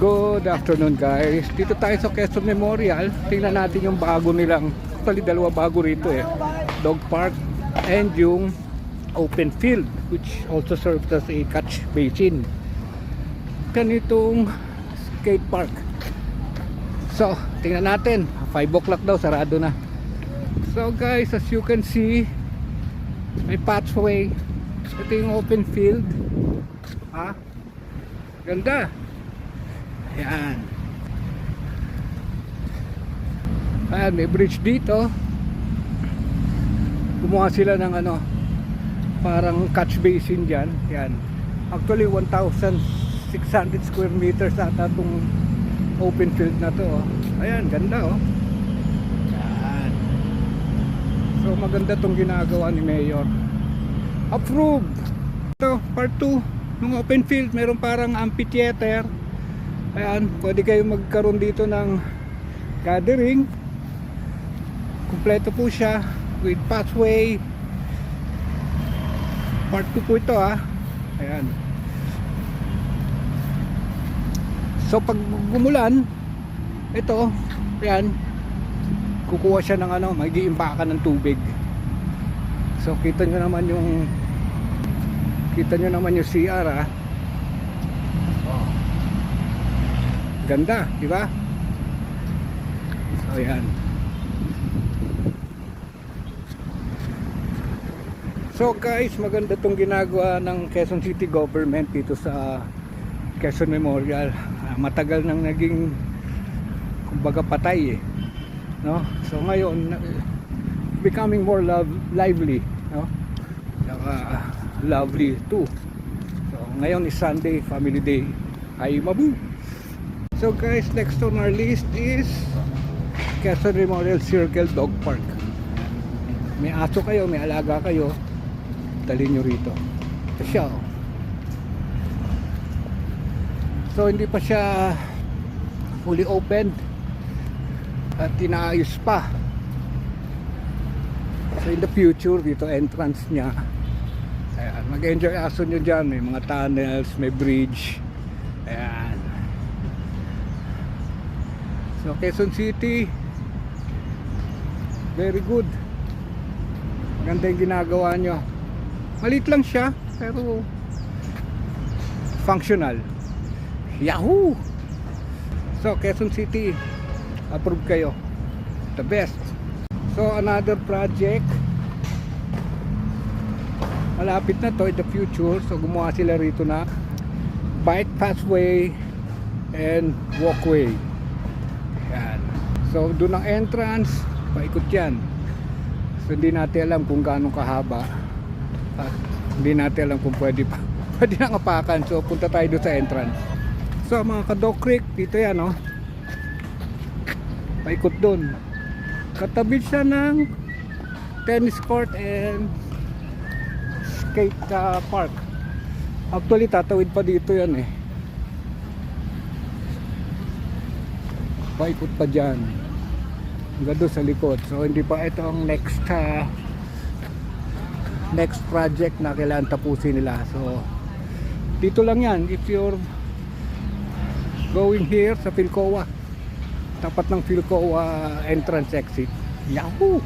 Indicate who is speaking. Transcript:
Speaker 1: Good afternoon guys. Dito tayo sa Quezon Memorial. Tingnan natin yung bago nilang, actually dalawa bago rito dog park and yung open field which also serves as a catch basin. Ganitong skate park. So, tingnan natin. 5 o'clock daw, sarado na. So guys, as you can see, may pathway. Ito yung open field. Ganda. Ayan. Ayan, may bridge dito. Gumawa sila ng parang catch basin dyan. Ayan. Actually 1,600 square meters ata itong open field na to. Ayan, ganda Ayan. So maganda itong ginagawa ni Mayor. Approved. Ito, part 2 ng open field. Meron parang amphitheater. Ayan, pwede kayo magkaroon dito ng gathering. Kumpleto po siya with pathway. Part 2 po ito Ayan. So pag gumulan, ito, ayan, kukuha siya ng mag-iimpakan ng tubig. So kita nyo naman yung CR Ganda, di ba? So yan. So guys, maganda tong ginagawa ng Quezon City Government dito sa Quezon Memorial. Matagal nang naging kumbaga patay no? So ngayon becoming more lively, no? Lovely too. So ngayon is Sunday, family day. Ay mabu. So guys, next on our list is Quezon Memorial Circle Dog Park. May aso kayo, may alaga kayo, dalhin nyo rito. Ito siya So hindi pa siya fully opened at tinaayos pa. So in the future, dito entrance niya. Ayan, mag-enjoy aso nyo dyan. May mga tunnels, may bridge. Ayan. So Quezon City, very good. Maganda yung ginagawa nyo. Maliit lang siya pero functional. Yahoo! So Quezon City, approve kayo. The best. So another project, malapit na to in the future. So gumawa sila rito na bike pathway and walkway. Yan. So doon ang entrance, paikot yan. So hindi natin alam kung gaano kahaba at hindi natin alam kung pwede nang apakan. So punta tayo doon sa entrance. So mga ka-Dog Creek, dito yan paikot doon. Katabi siya ng tennis court and skate park. Actually tatawid pa dito yan paikot pa dyan hanggang doon sa likod. So hindi pa ito ang next project na kailangan tapusin nila. So dito lang yan if you're going here sa Philcoa, tapat ng Philcoa entrance exit. Yahoo!